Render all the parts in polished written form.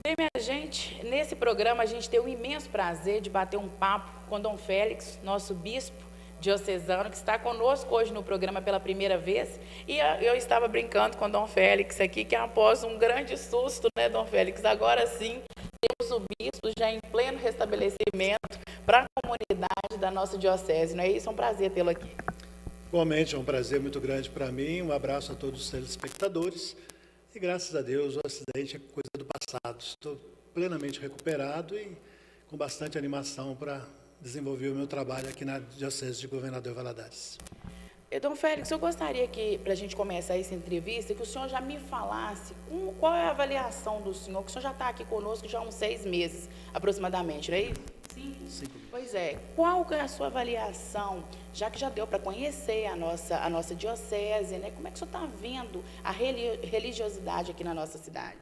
Bem, minha gente, nesse programa a gente tem o imenso prazer de bater um papo com Dom Félix, nosso bispo diocesano, que está conosco hoje no programa pela primeira vez. E eu estava brincando com Dom Félix aqui, que após um grande susto, né, Dom Félix, agora sim temos o bispo já em pleno restabelecimento para a comunidade da nossa diocese, não é isso? É um prazer tê-lo aqui. Igualmente, é um prazer muito grande para mim. Um abraço a todos os telespectadores. E graças a Deus, o acidente é coisa do passado. Estou plenamente recuperado e com bastante animação para desenvolver o meu trabalho aqui na Diocese de Governador Valadares. Dom Félix, eu gostaria que, para a gente começar essa entrevista, que o senhor já me falasse qual é a avaliação do senhor, que o senhor já está aqui conosco já há uns 6 meses, aproximadamente, não é isso? Sim. Pois é. Qual que é a sua avaliação, já que já deu para conhecer a nossa diocese, né? Como é que o senhor está vendo a religiosidade aqui na nossa cidade?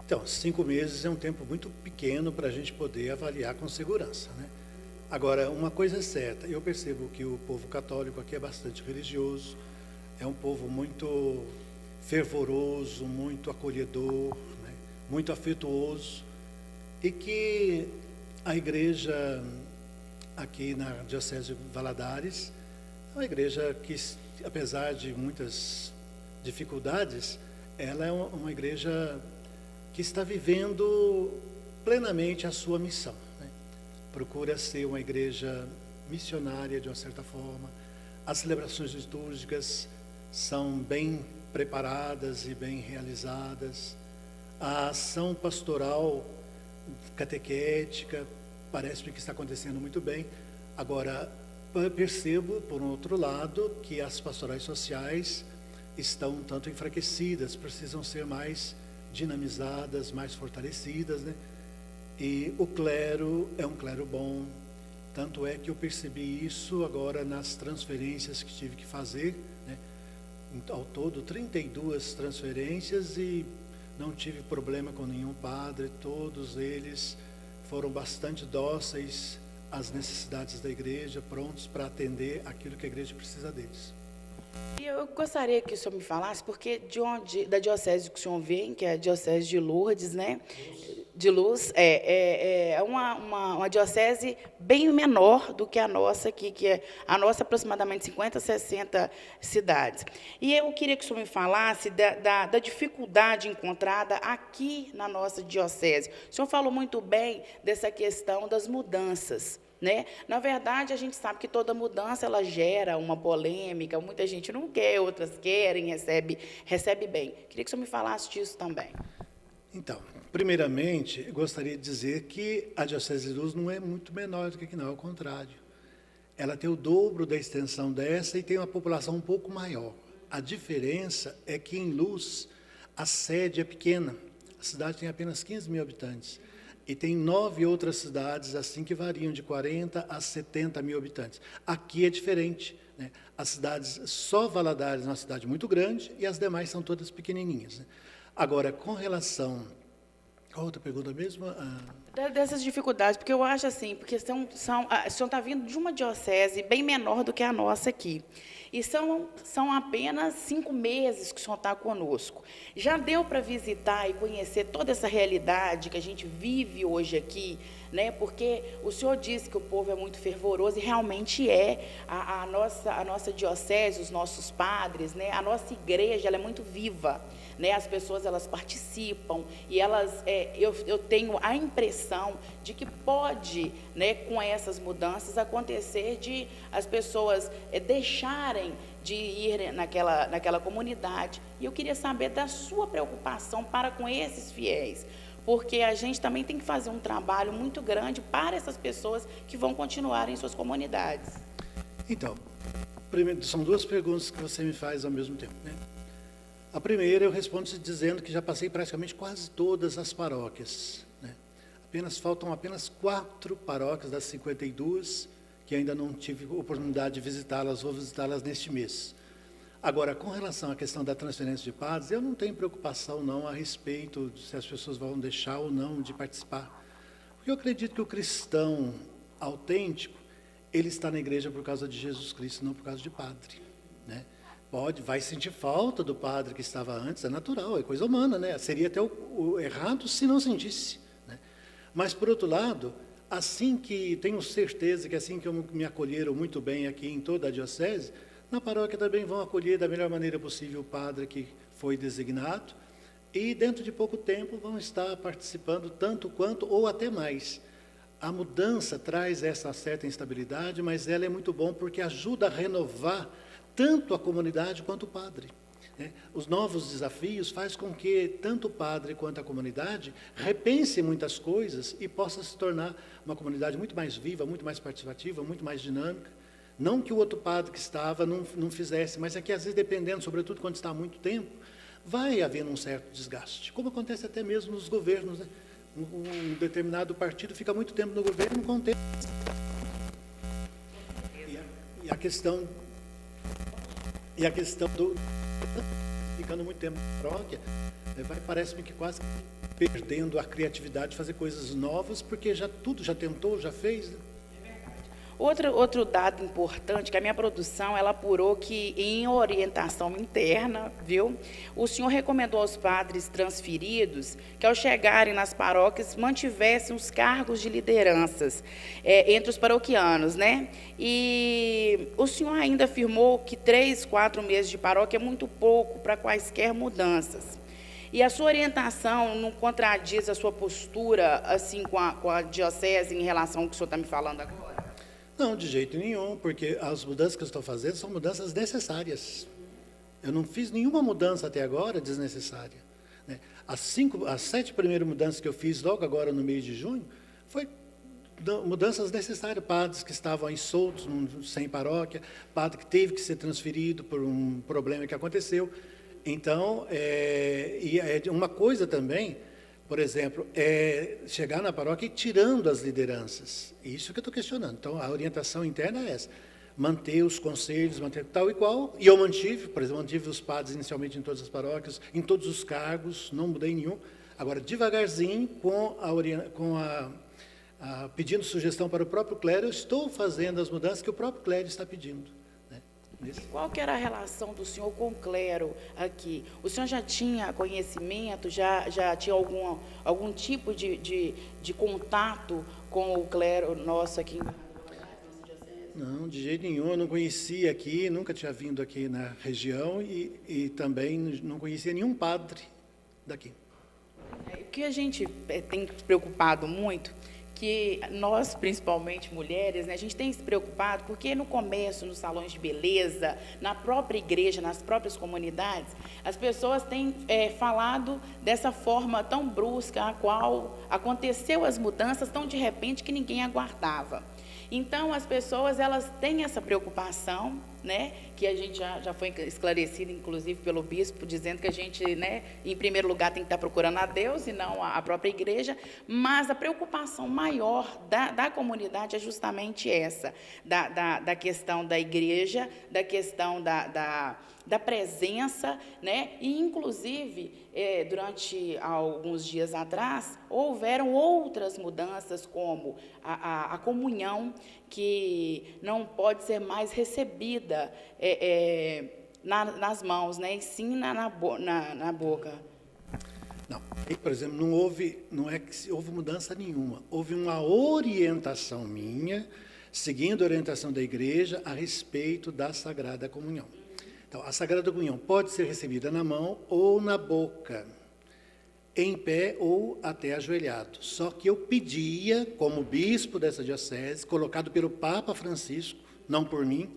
Então, 5 meses é um tempo muito pequeno para a gente poder avaliar com segurança, né? Agora, uma coisa é certa, eu percebo que o povo católico aqui é bastante religioso, é um povo muito fervoroso, muito acolhedor, né? Muito afetuoso, e que a igreja aqui na Diocese de Valadares é uma igreja que, apesar de muitas dificuldades, ela é uma igreja que está vivendo plenamente a sua missão, né? Procura ser uma igreja missionária de uma certa forma. As celebrações litúrgicas são bem preparadas e bem realizadas. A ação pastoral catequética parece-me que está acontecendo muito bem. Agora, percebo, por um outro lado, que as pastorais sociais estão um tanto enfraquecidas, precisam ser mais dinamizadas, mais fortalecidas, né? E o clero é um clero bom, tanto é que eu percebi isso agora nas transferências que tive que fazer, né? Ao todo 32 transferências e não tive problema com nenhum padre, todos eles foram bastante dóceis às necessidades da igreja, prontos para atender aquilo que a igreja precisa deles. E eu gostaria que o senhor me falasse, porque da diocese que o senhor vem, que é a diocese de Lourdes, né? De Luz, é uma diocese bem menor do que a nossa aqui, que é a nossa aproximadamente 50, 60 cidades. E eu queria que o senhor me falasse da dificuldade encontrada aqui na nossa diocese. O senhor falou muito bem dessa questão das mudanças, né? Na verdade, a gente sabe que toda mudança ela gera uma polêmica, muita gente não quer, outras querem, recebe bem. Queria que o senhor me falasse disso também. Então, primeiramente, eu gostaria de dizer que a Diocese de Luz não é muito menor do que aqui, não, ao contrário. Ela tem o dobro da extensão dessa e tem uma população um pouco maior. A diferença é que em Luz a sede é pequena, a cidade tem apenas 15 mil habitantes. E tem 9 outras cidades assim que variam de 40 a 70 mil habitantes. Aqui é diferente, né? As cidades, só Valadares é uma cidade muito grande e as demais são todas pequenininhas, né? Agora, com relação... Qual outra pergunta mesmo? Dessas dificuldades, porque eu acho assim, porque o senhor está vindo de uma diocese bem menor do que a nossa aqui. E são apenas 5 meses que o senhor está conosco. Já deu para visitar e conhecer toda essa realidade que a gente vive hoje aqui, né? Porque o senhor disse que o povo é muito fervoroso, e realmente é. A nossa diocese, os nossos padres, né? A nossa igreja, ela é muito viva, né? As pessoas, elas participam, e eu tenho a impressão de que pode, né, com essas mudanças, acontecer de as pessoas deixarem de ir naquela comunidade. E eu queria saber da sua preocupação para com esses fiéis, porque a gente também tem que fazer um trabalho muito grande para essas pessoas que vão continuar em suas comunidades. Então, primeiro, são 2 perguntas que você me faz ao mesmo tempo, né? A primeira eu respondo dizendo que já passei praticamente quase todas as paróquias, né? Faltam apenas 4 paróquias das 52 que ainda não tive oportunidade de visitá-las, vou visitá-las neste mês. Agora, com relação à questão da transferência de padres, eu não tenho preocupação não a respeito de se as pessoas vão deixar ou não de participar. Porque eu acredito que o cristão autêntico, ele está na igreja por causa de Jesus Cristo, não por causa de padre, né? vai sentir falta do padre que estava antes, é natural, é coisa humana, né? Seria até o errado se não sentisse, né? Mas, por outro lado, assim que, tenho certeza que assim que me acolheram muito bem aqui em toda a diocese, na paróquia também vão acolher da melhor maneira possível o padre que foi designado, e dentro de pouco tempo vão estar participando tanto quanto, ou até mais. A mudança traz essa certa instabilidade, mas ela é muito bom porque ajuda a renovar tanto a comunidade quanto o padre, né? Os novos desafios fazem com que tanto o padre quanto a comunidade repensem muitas coisas e possa se tornar uma comunidade muito mais viva, muito mais participativa, muito mais dinâmica. Não que o outro padre que estava não fizesse, mas é que às vezes, dependendo, sobretudo quando está há muito tempo, vai havendo um certo desgaste, como acontece até mesmo nos governos, né? Um determinado partido fica muito tempo no governo, não contém. E a questão do ficando muito tempo na paróquia, parece-me que quase perdendo a criatividade de fazer coisas novas, porque tudo já tentou, já fez, né? Outro dado importante, que a minha produção, ela apurou que em orientação interna, viu, o senhor recomendou aos padres transferidos que, ao chegarem nas paróquias, mantivessem os cargos de lideranças entre os paroquianos, né? E o senhor ainda afirmou que 3, 4 meses de paróquia é muito pouco para quaisquer mudanças. E a sua orientação não contradiz a sua postura, assim, com a diocese em relação ao que o senhor está me falando agora? Não, de jeito nenhum, porque as mudanças que eu estou fazendo são mudanças necessárias. Eu não fiz nenhuma mudança até agora desnecessária, né? As 7 primeiras mudanças que eu fiz logo agora no mês de junho, foi mudanças necessárias. Padres que estavam aí soltos, sem paróquia, padre que teve que ser transferido por um problema que aconteceu. Então, uma coisa também, por exemplo, chegar na paróquia e tirando as lideranças. Isso que eu estou questionando. Então, a orientação interna é essa. Manter os conselhos, manter tal e qual. E eu mantive, por exemplo, mantive os padres inicialmente em todas as paróquias, em todos os cargos, não mudei nenhum. Agora, devagarzinho, pedindo sugestão para o próprio clero, eu estou fazendo as mudanças que o próprio clero está pedindo. Qual que era a relação do senhor com o clero aqui? O senhor já tinha conhecimento, já tinha algum tipo de contato com o clero nosso aqui? Não, de jeito nenhum. Eu não conhecia aqui, nunca tinha vindo aqui na região e também não conhecia nenhum padre daqui. O que a gente tem se preocupado muito, que nós, principalmente mulheres, né, a gente tem se preocupado porque no comércio, nos salões de beleza, na própria igreja, nas próprias comunidades, as pessoas têm falado dessa forma tão brusca, a qual aconteceu as mudanças tão de repente que ninguém aguardava. Então, as pessoas, elas têm essa preocupação, né, que a gente já foi esclarecido, inclusive, pelo bispo, dizendo que a gente, né, em primeiro lugar, tem que estar procurando a Deus e não a própria igreja, mas a preocupação maior da comunidade é justamente essa, da questão da igreja, da questão da presença, né, e, inclusive, durante alguns dias atrás, houveram outras mudanças, como a comunhão, que não pode ser mais recebida nas mãos, né, e sim na boca. Não, por exemplo, não é que houve mudança nenhuma, houve uma orientação minha, seguindo a orientação da igreja, a respeito da Sagrada Comunhão. Então, a Sagrada Comunhão pode ser recebida na mão ou na boca, em pé ou até ajoelhado. Só que eu pedia, como bispo dessa diocese, colocado pelo Papa Francisco, não por mim,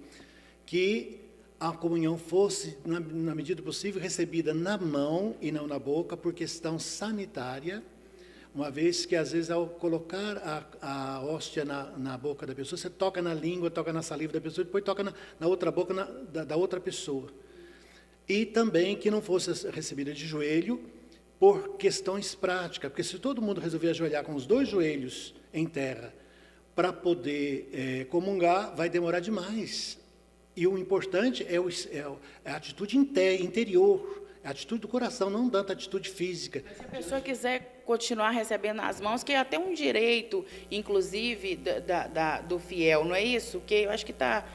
que a comunhão fosse, na medida possível, recebida na mão e não na boca, por questão sanitária, uma vez que, às vezes, ao colocar a hóstia na boca da pessoa, você toca na língua, toca na saliva da pessoa, depois toca na outra boca da outra pessoa. E também que não fosse recebida de joelho, por questões práticas, porque se todo mundo resolver ajoelhar com os 2 joelhos em terra para poder comungar, vai demorar demais. E o importante é a atitude interior, a atitude do coração, não tanto a atitude física. Mas se a pessoa quiser continuar recebendo nas mãos, que é até um direito, inclusive, do fiel, não é isso? Que eu acho que está...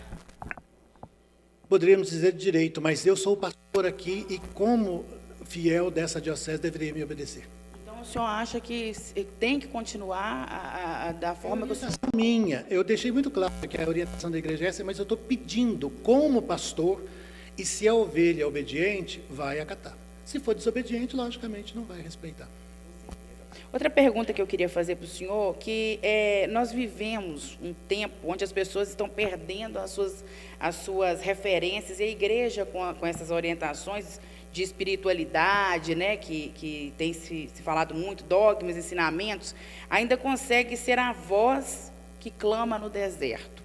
poderíamos dizer direito, mas eu sou o pastor aqui e, como fiel dessa diocese, deveria me obedecer. Então, o senhor acha que tem que continuar da forma que o senhor... Minha, eu deixei muito claro que a orientação da igreja é essa, mas eu estou pedindo como pastor, e se a ovelha é obediente, vai acatar. Se for desobediente, logicamente não vai respeitar. Outra pergunta que eu queria fazer para o senhor, que nós vivemos um tempo onde as pessoas estão perdendo as suas referências, e a igreja, com essas orientações de espiritualidade, né, que tem se falado muito, dogmas, ensinamentos, ainda consegue ser a voz que clama no deserto.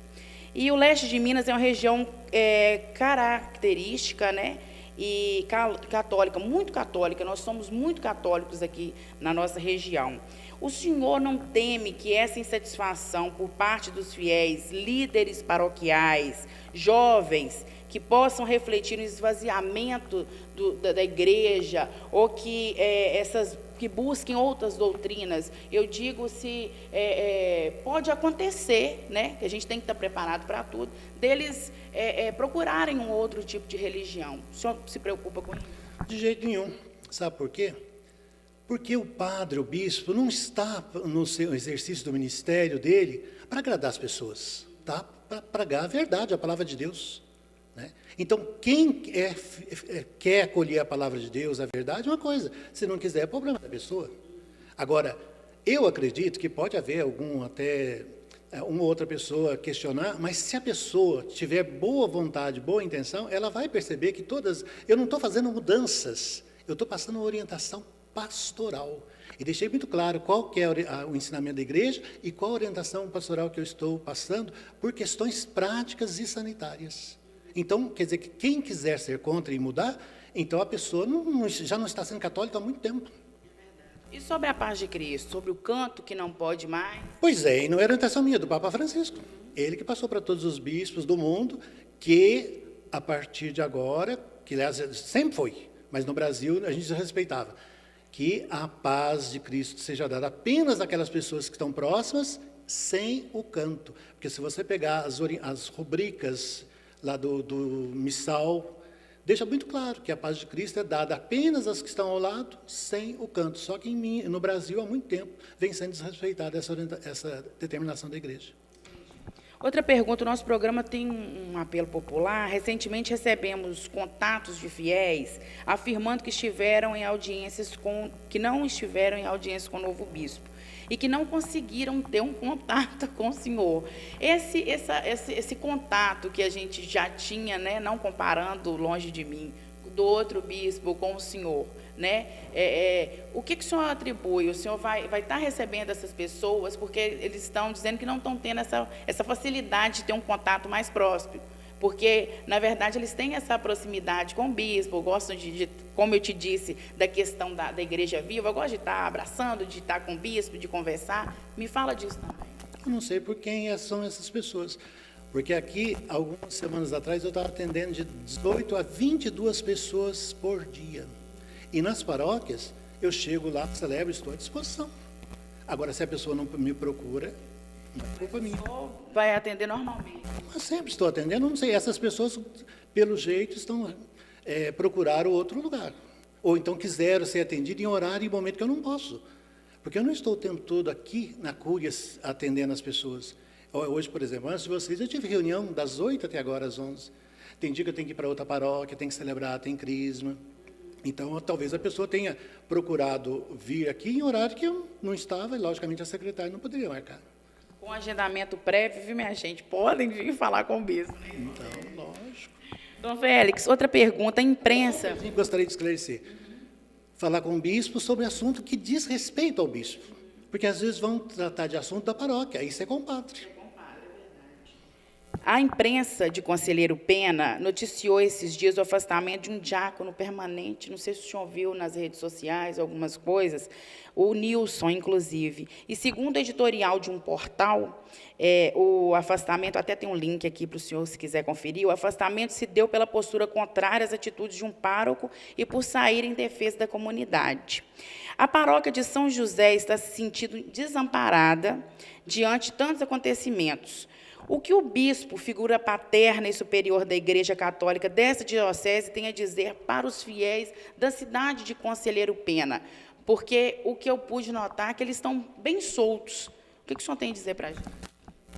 E o leste de Minas é uma região característica, né, e católica, muito católica. Nós somos muito católicos aqui na nossa região. O senhor não teme que essa insatisfação por parte dos fiéis, líderes paroquiais, jovens, que possam refletir no esvaziamento da igreja, ou que que busquem outras doutrinas? Eu digo, se pode acontecer, né, que a gente tem que estar preparado para tudo, deles procurarem um outro tipo de religião. O senhor se preocupa com isso? De jeito nenhum. Sabe por quê? Porque o padre, o bispo, não está no seu exercício do ministério dele para agradar as pessoas, tá? Para pregar a verdade, a palavra de Deus, né? Então, quem quer acolher a palavra de Deus, a verdade, é uma coisa. Se não quiser, é problema da pessoa. Agora, eu acredito que pode haver uma outra pessoa questionar, mas se a pessoa tiver boa vontade, boa intenção, ela vai perceber que eu não estou fazendo mudanças, eu estou passando uma orientação pastoral. E deixei muito claro qual que é o ensinamento da igreja e qual a orientação pastoral que eu estou passando por questões práticas e sanitárias. Então, quer dizer que quem quiser ser contra e mudar, então a pessoa já não está sendo católica há muito tempo. E sobre a paz de Cristo, sobre o canto que não pode mais? Pois é, e não era orientação minha, do Papa Francisco. Ele que passou para todos os bispos do mundo que, a partir de agora, que aliás sempre foi, mas no Brasil a gente respeitava, que a paz de Cristo seja dada apenas àquelas pessoas que estão próximas, sem o canto. Porque se você pegar as rubricas lá do missal, deixa muito claro que a paz de Cristo é dada apenas às que estão ao lado, sem o canto. Só que no Brasil, há muito tempo, vem sendo desrespeitada essa determinação da igreja. Outra pergunta, o nosso programa tem um apelo popular. Recentemente recebemos contatos de fiéis afirmando que não estiveram em audiências com o novo bispo e que não conseguiram ter um contato com o senhor. Esse contato que a gente já tinha, né, não comparando longe de mim, do outro bispo com o senhor, né? O que o senhor atribui? O senhor vai estar recebendo essas pessoas, porque eles estão dizendo que não estão tendo essa facilidade de ter um contato mais próximo, porque, na verdade, eles têm essa proximidade com o bispo, gostam como eu te disse, da questão da igreja viva, eu gosto de estar abraçando, de estar com o bispo, de conversar. Me fala disso também. Eu não sei por quem são essas pessoas. Porque aqui, algumas semanas atrás, eu estava atendendo de 18 a 22 pessoas por dia. E nas paróquias, eu chego lá, celebro, estou à disposição. Agora, se a pessoa não me procura, não é culpa minha. Vai atender normalmente? Eu sempre estou atendendo, não sei, essas pessoas, pelo jeito, estão procuraram outro lugar. Ou então quiseram ser atendidas em horário e momento que eu não posso. Porque eu não estou o tempo todo aqui na Cúria atendendo as pessoas. Hoje, por exemplo, antes de vocês, eu tive reunião das 8 até agora às 11. Tem dia que eu tenho que ir para outra paróquia, tem que celebrar, tem crisma. Então, talvez a pessoa tenha procurado vir aqui em horário que eu não estava, e, logicamente, a secretária não poderia marcar. Com agendamento prévio, viu, minha gente? Podem vir falar com o bispo. Então, lógico. Dom Félix, outra pergunta, a imprensa... Eu gostaria de esclarecer. Falar com o bispo sobre assunto que diz respeito ao bispo. Porque, às vezes, vão tratar de assunto da paróquia, aí você é compadre. A imprensa de Conselheiro Pena noticiou esses dias o afastamento de um diácono permanente, não sei se o senhor viu nas redes sociais algumas coisas, o Nilson, inclusive. E segundo o editorial de um portal, o afastamento, até tem um link aqui para o senhor, se quiser conferir, o afastamento se deu pela postura contrária às atitudes de um pároco e por sair em defesa da comunidade. A paróquia de São José está se sentindo desamparada diante de tantos acontecimentos. O que o bispo, figura paterna e superior da Igreja Católica dessa diocese, tem a dizer para os fiéis da cidade de Conselheiro Pena? Porque o que eu pude notar é que eles estão bem soltos. O que o senhor tem a dizer para a gente?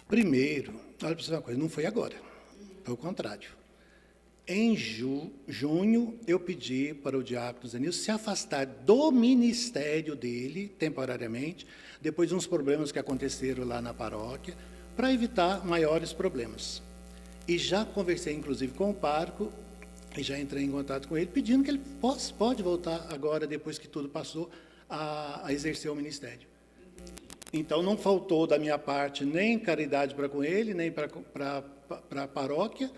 Primeiro, olha para você uma coisa, não foi agora, foi o contrário. Em junho, eu pedi para o diácono Zenilson se afastar do ministério dele, temporariamente, depois de uns problemas que aconteceram lá na paróquia, para evitar maiores problemas. E já conversei, inclusive, com o pároco, e já entrei em contato com ele, pedindo que ele pode voltar agora, depois que tudo passou, a exercer o ministério. Então, não faltou da minha parte nem caridade para com ele, nem para a paróquia,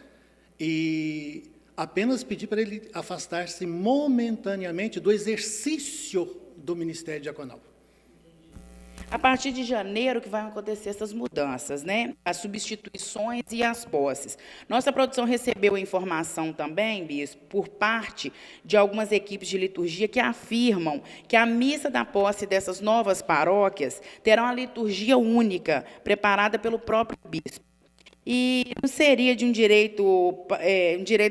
e apenas pedi para ele afastar-se momentaneamente do exercício do ministério diaconal. A partir de janeiro que vai acontecer essas mudanças, né? As substituições e as posses. Nossa produção recebeu a informação também, bispo, por parte de algumas equipes de liturgia que afirmam que a missa da posse dessas novas paróquias terá uma liturgia única, preparada pelo próprio bispo. E não seria de um direito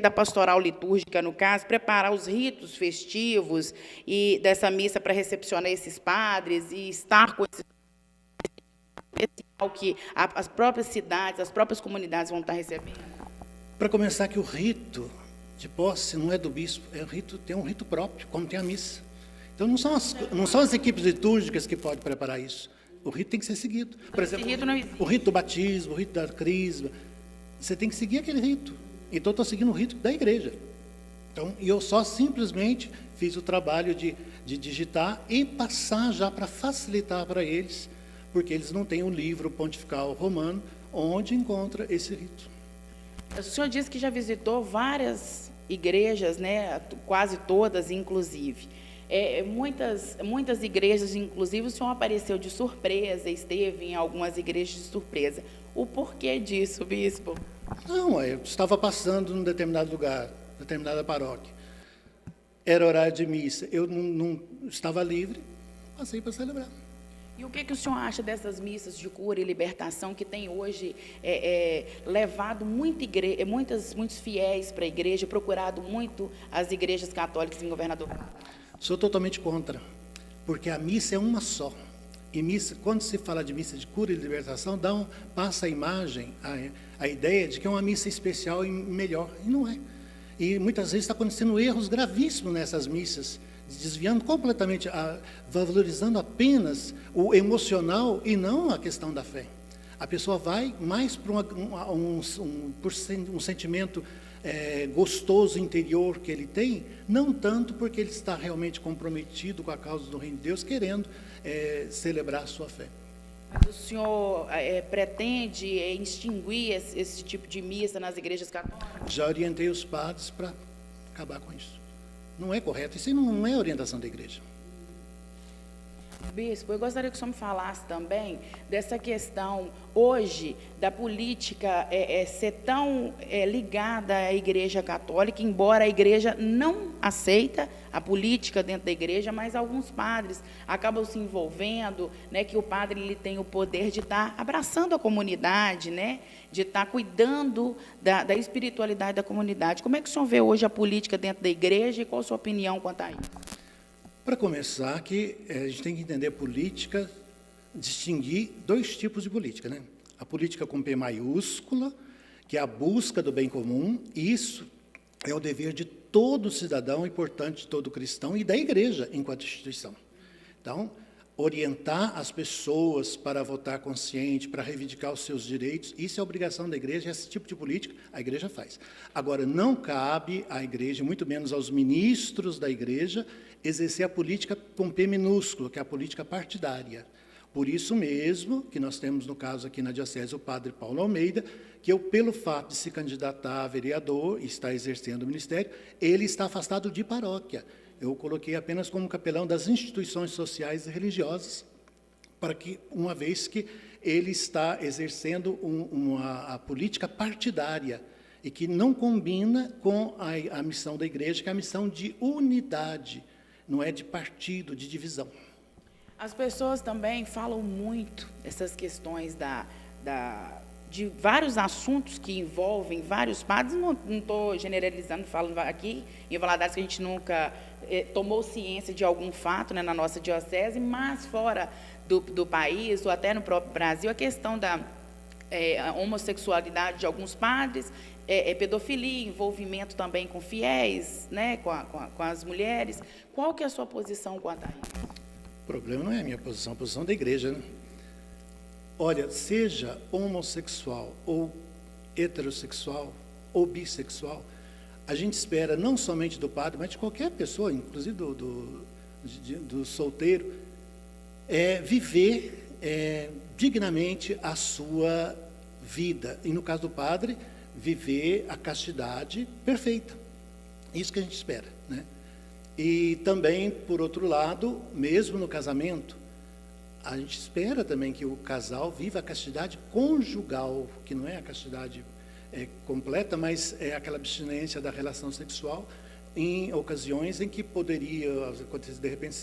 da pastoral litúrgica, no caso, preparar os ritos festivos e dessa missa para recepcionar esses padres e estar com esse especial que as próprias cidades, as próprias comunidades vão estar recebendo? Para começar, que o rito de posse não é do bispo, tem um rito próprio, como tem a missa. Então, não são as equipes litúrgicas que podem preparar isso. O rito tem que ser seguido. Por exemplo, o rito do batismo, o rito da crisma, você tem que seguir aquele rito. Então, eu estou seguindo o rito da igreja. Então, e eu só simplesmente fiz o trabalho de digitar e passar já para facilitar para eles, porque eles não têm um livro pontifical romano onde encontra esse rito. O senhor disse que já visitou várias igrejas, né, quase todas, inclusive. Muitas igrejas, inclusive, o senhor apareceu de surpresa, esteve em algumas igrejas de surpresa. O porquê disso, bispo? Não, eu estava passando num determinado lugar, determinada paróquia. Era horário de missa. Eu não estava livre, passei para celebrar. E o que o senhor acha dessas missas de cura e libertação que tem hoje levado muitos fiéis para a igreja, procurado muito as igrejas católicas em Governador? Sou totalmente contra, porque a missa é uma só. E missa, quando se fala de missa de cura e libertação, passa a imagem, a ideia de que é uma missa especial e melhor, e não é. E muitas vezes está acontecendo erros gravíssimos nessas missas, desviando completamente, valorizando apenas o emocional e não a questão da fé. A pessoa vai mais por um sentimento gostoso interior que ele tem, não tanto porque ele está realmente comprometido com a causa do reino de Deus, querendo celebrar a sua fé. Mas o senhor pretende extinguir esse tipo de missa nas igrejas católicas? Já orientei os padres para acabar com isso. Não é correto, isso não é orientação da igreja. Bispo, eu gostaria que o senhor me falasse também dessa questão, hoje, da política ser tão ligada à Igreja Católica, embora a Igreja não aceita a política dentro da Igreja, mas alguns padres acabam se envolvendo, né, que o padre ele tem o poder de estar abraçando a comunidade, né, de estar cuidando da espiritualidade da comunidade. Como é que o senhor vê hoje a política dentro da Igreja e qual a sua opinião quanto a isso? Para começar, que a gente tem que entender política, distinguir dois tipos de política, né? A política com P maiúscula, que é a busca do bem comum, e isso é o dever de todo cidadão e, portanto, de todo cristão e da igreja enquanto instituição. Então, orientar as pessoas para votar consciente, para reivindicar os seus direitos, isso é obrigação da igreja, esse tipo de política a igreja faz. Agora, não cabe à igreja, muito menos aos ministros da igreja, exercer a política com P minúsculo, que é a política partidária. Por isso mesmo, que nós temos, no caso aqui na Diocese, o padre Paulo Almeida, que eu, pelo fato de se candidatar a vereador e estar exercendo o ministério, ele está afastado de paróquia. Eu o coloquei apenas como capelão das instituições sociais e religiosas, para que, uma vez que ele está exercendo a política partidária, e que não combina com a missão da igreja, que é a missão de unidade, não é de partido, de divisão. As pessoas também falam muito essas questões de vários assuntos que envolvem vários padres. Não estou generalizando, falando aqui em Valadares que a gente nunca tomou ciência de algum fato, né, na nossa diocese, mas fora do país, ou até no próprio Brasil, a questão da homossexualidade de alguns padres, pedofilia, envolvimento também com fiéis, né, com as mulheres. Qual que é a sua posição quanto a isso? O problema não é a minha posição, a posição da igreja, né? Olha, seja homossexual, ou heterossexual, ou bissexual, a gente espera não somente do padre, mas de qualquer pessoa, inclusive do solteiro, viver dignamente a sua vida. E no caso do padre, viver a castidade perfeita. Isso que a gente espera, né? E também, por outro lado, mesmo no casamento, a gente espera também que o casal viva a castidade conjugal, que não é a castidade completa, mas é aquela abstinência da relação sexual em ocasiões em que poderia acontecer, de repente,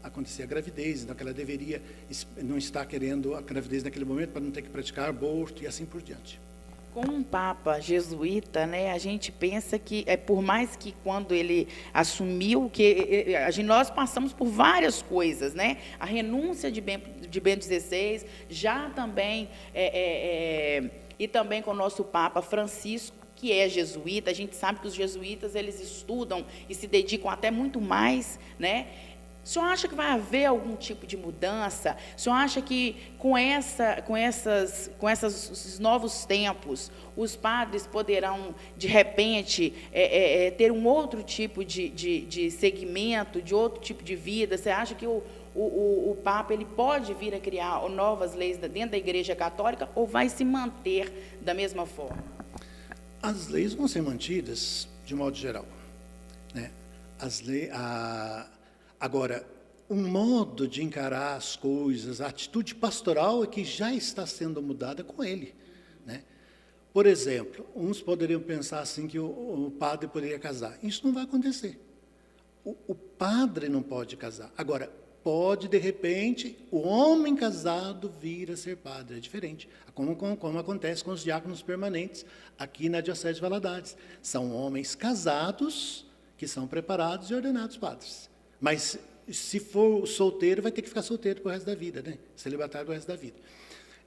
acontecer a gravidez, então que ela deveria não estar querendo a gravidez naquele momento para não ter que praticar aborto e assim por diante. Com um papa jesuíta, né, a gente pensa que, por mais que quando ele assumiu, que nós passamos por várias coisas, né, a renúncia de Bento XVI, já também, e também com o nosso Papa Francisco, que é jesuíta. A gente sabe que os jesuítas, eles estudam e se dedicam até muito mais, né? O senhor acha que vai haver algum tipo de mudança? O senhor acha que com esses novos tempos, os padres poderão, de repente, ter um outro tipo de segmento, de outro tipo de vida? Você acha que o Papa ele pode vir a criar novas leis dentro da Igreja Católica ou vai se manter da mesma forma? As leis vão ser mantidas de modo geral, né? Agora, um modo de encarar as coisas, a atitude pastoral é que já está sendo mudada com ele, né? Por exemplo, uns poderiam pensar assim que o padre poderia casar. Isso não vai acontecer. O padre não pode casar. Agora, pode, de repente, o homem casado vir a ser padre. É diferente, como acontece com os diáconos permanentes aqui na Diocese de Valadares. São homens casados que são preparados e ordenados padres. Mas, se for solteiro, vai ter que ficar solteiro para o resto da vida, né? Celibatário para o resto da vida.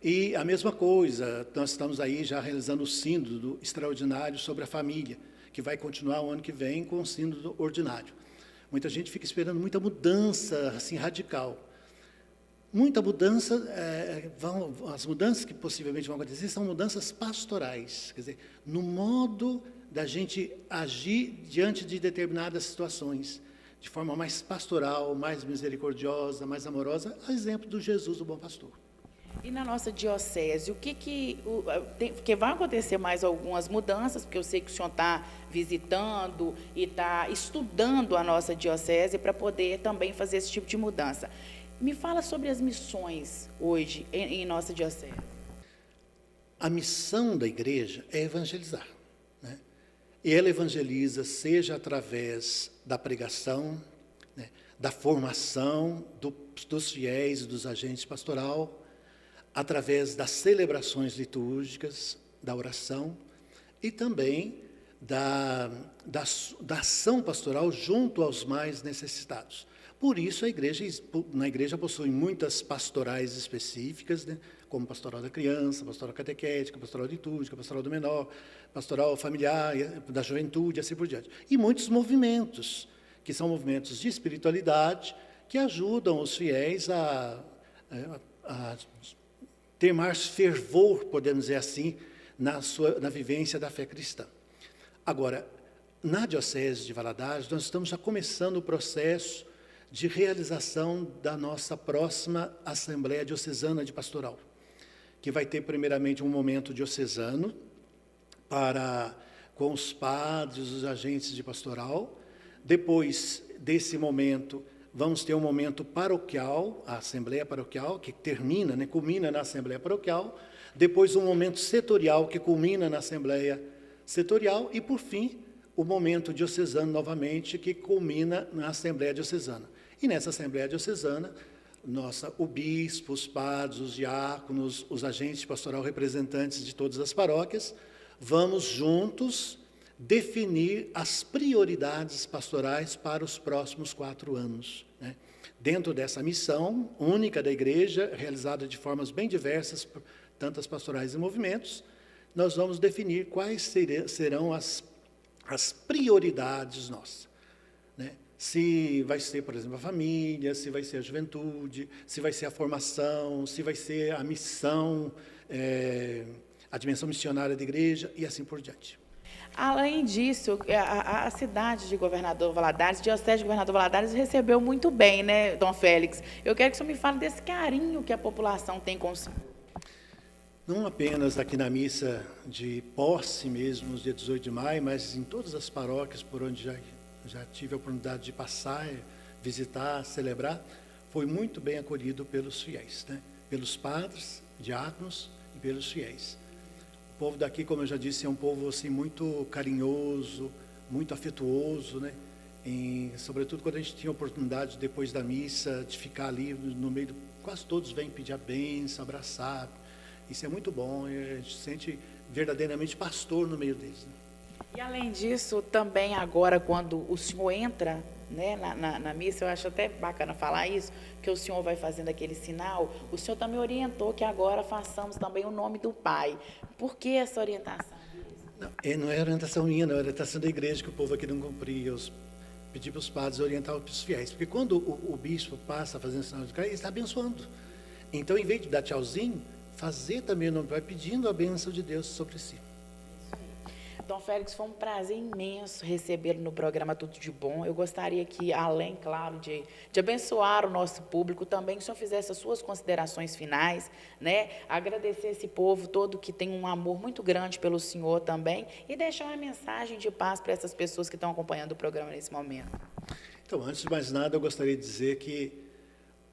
E a mesma coisa, nós estamos aí já realizando o sínodo extraordinário sobre a família, que vai continuar o ano que vem com o sínodo ordinário. Muita gente fica esperando muita mudança, assim, radical. Muita mudança, as mudanças que possivelmente vão acontecer são mudanças pastorais, quer dizer, no modo da gente agir diante de determinadas situações, de forma mais pastoral, mais misericordiosa, mais amorosa, a exemplo do Jesus, o bom pastor. E na nossa diocese, porque vai acontecer mais algumas mudanças, porque eu sei que o senhor está visitando e está estudando a nossa diocese para poder também fazer esse tipo de mudança. Me fala sobre as missões hoje em nossa diocese. A missão da igreja é evangelizar, né? E ela evangeliza seja através da pregação, né, da formação dos fiéis, dos agentes pastoral, através das celebrações litúrgicas, da oração e também da ação pastoral junto aos mais necessitados. Por isso, na igreja possui muitas pastorais específicas, né, como pastoral da criança, pastoral catequética, pastoral litúrgica, pastoral do menor, pastoral familiar, da juventude, assim por diante. E muitos movimentos, que são movimentos de espiritualidade, que ajudam os fiéis a ter mais fervor, podemos dizer assim, na vivência da fé cristã. Agora, na Diocese de Valadares, nós estamos já começando o processo de realização da nossa próxima Assembleia Diocesana de Pastoral, que vai ter primeiramente um momento diocesano com os padres, os agentes de pastoral. Depois desse momento, vamos ter um momento paroquial, a Assembleia Paroquial, que termina, né, culmina na Assembleia Paroquial. Depois um momento setorial, que culmina na Assembleia Setorial. E, por fim, o momento diocesano novamente, que culmina na Assembleia Diocesana. E nessa Assembleia Diocesana, o bispo, os padres, os diáconos, os agentes pastoral, representantes de todas as paróquias, vamos juntos definir as prioridades pastorais para os próximos 4 anos, né? Dentro dessa missão única da igreja, realizada de formas bem diversas, tantas pastorais e movimentos, nós vamos definir quais serão as prioridades nossas, né? Se vai ser, por exemplo, a família, se vai ser a juventude, se vai ser a formação, se vai ser a missão, a dimensão missionária da igreja e assim por diante. Além disso, a cidade de Governador Valadares, a Diocese de Governador Valadares, recebeu muito bem, né, Dom Félix? Eu quero que o senhor me fale desse carinho que a população tem com o senhor. Não apenas aqui na missa de posse mesmo, no dia 18 de maio, mas em todas as paróquias por onde já tive a oportunidade de passar, visitar, celebrar, foi muito bem acolhido pelos fiéis, né? Pelos padres, diáconos e pelos fiéis. O povo daqui, como eu já disse, é um povo assim, muito carinhoso, muito afetuoso, né? Sobretudo quando a gente tinha a oportunidade, depois da missa, de ficar ali no meio quase todos vêm pedir a bênção, abraçar. Isso é muito bom, a gente se sente verdadeiramente pastor no meio deles, né? E, além disso, também agora, quando o senhor entra, né, na missa, eu acho até bacana falar isso, que o senhor vai fazendo aquele sinal, o senhor também orientou que agora façamos também o nome do Pai. Por que essa orientação? Não é orientação minha, não é orientação da igreja, que o povo aqui não cumpria. Eu pedi para os padres orientar os fiéis, porque quando o bispo passa fazendo o sinal de cruz, ele está abençoando. Então, em vez de dar tchauzinho, fazer também o nome do Pai, pedindo a bênção de Deus sobre si. Dom Félix, foi um prazer imenso recebê-lo no programa Tudo de Bom. Eu gostaria que, além, claro, de abençoar o nosso público, também que o senhor fizesse as suas considerações finais, né? Agradecer esse povo todo que tem um amor muito grande pelo senhor também e deixar uma mensagem de paz para essas pessoas que estão acompanhando o programa nesse momento. Então, antes de mais nada, eu gostaria de dizer que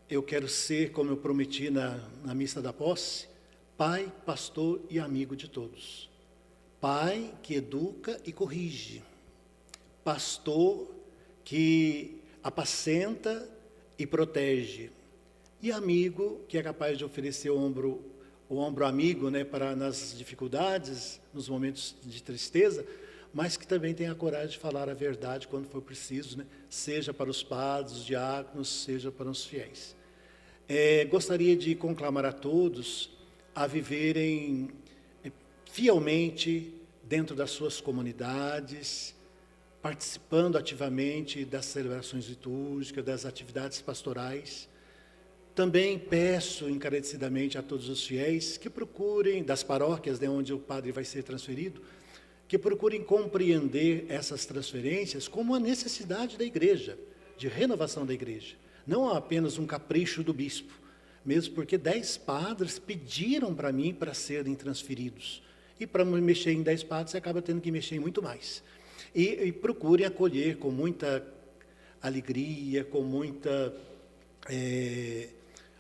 eu quero ser, como eu prometi na missa da posse, pai, pastor e amigo de todos. Pai que educa e corrige, pastor que apacenta e protege, e amigo que é capaz de oferecer o ombro amigo, né, para nas dificuldades, nos momentos de tristeza, mas que também tem a coragem de falar a verdade quando for preciso, né, seja para os padres, os diáconos, seja para os fiéis. Gostaria de conclamar a todos a viverem fielmente dentro das suas comunidades, participando ativamente das celebrações litúrgicas, das atividades pastorais. Também peço encarecidamente a todos os fiéis que procurem, das paróquias, né, onde o padre vai ser transferido, que procurem compreender essas transferências como uma necessidade da igreja, de renovação da igreja, não apenas um capricho do bispo, mesmo porque 10 padres pediram para mim para serem transferidos. E para mexer em 10 padres, você acaba tendo que mexer em muito mais. E procurem acolher com muita alegria, com muita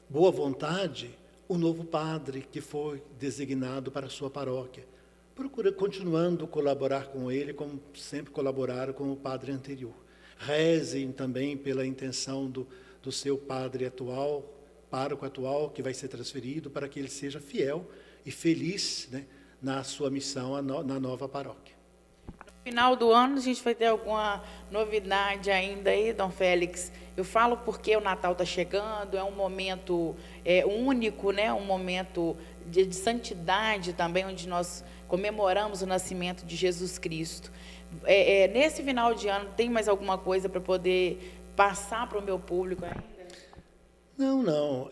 boa vontade, o novo padre que foi designado para a sua paróquia. Procura, continuando, colaborar com ele, como sempre colaboraram com o padre anterior. Rezem também pela intenção do seu padre atual, pároco atual, que vai ser transferido, para que ele seja fiel e feliz, né, na sua missão na nova paróquia. No final do ano, a gente vai ter alguma novidade ainda aí, Dom Félix? Eu falo porque o Natal está chegando, é um momento único, né? Um momento de santidade também, onde nós comemoramos o nascimento de Jesus Cristo. Nesse final de ano, tem mais alguma coisa para poder passar para o meu público ainda? Não.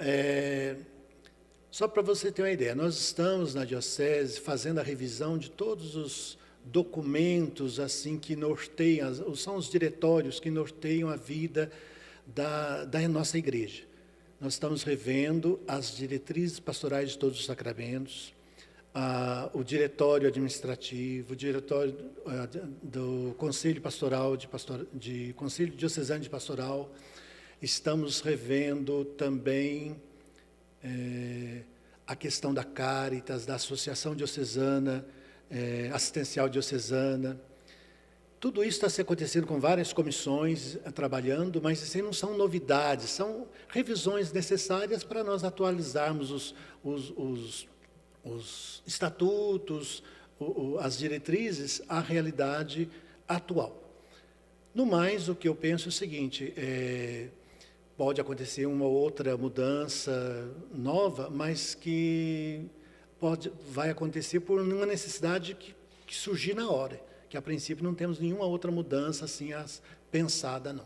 Só para você ter uma ideia, nós estamos na Diocese fazendo a revisão de todos os documentos assim que norteiam, são os diretórios que norteiam a vida da nossa igreja. Nós estamos revendo as diretrizes pastorais de todos os sacramentos, o diretório administrativo, o diretório do Conselho Pastoral, de Conselho Diocesano de Pastoral. Estamos revendo também a questão da Caritas, da Associação Diocesana, Assistencial Diocesana. Tudo isso está se acontecendo com várias comissões trabalhando, mas isso aí não são novidades, são revisões necessárias para nós atualizarmos os estatutos, as diretrizes à realidade atual. No mais, o que eu penso é o seguinte, pode acontecer uma outra mudança nova, mas que vai acontecer por uma necessidade que surgir na hora, que a princípio não temos nenhuma outra mudança assim pensada, não.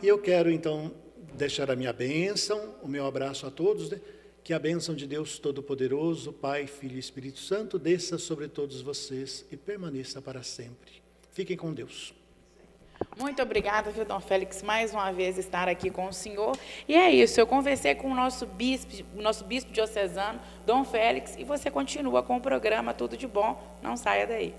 E eu quero, então, deixar a minha bênção, o meu abraço a todos, né? Que a bênção de Deus Todo-Poderoso, Pai, Filho e Espírito Santo, desça sobre todos vocês e permaneça para sempre. Fiquem com Deus. Muito obrigada, viu, Dom Félix, mais uma vez estar aqui com o senhor. E é isso, eu conversei com o nosso bispo diocesano, Dom Félix, e você continua com o programa Tudo de Bom, não saia daí.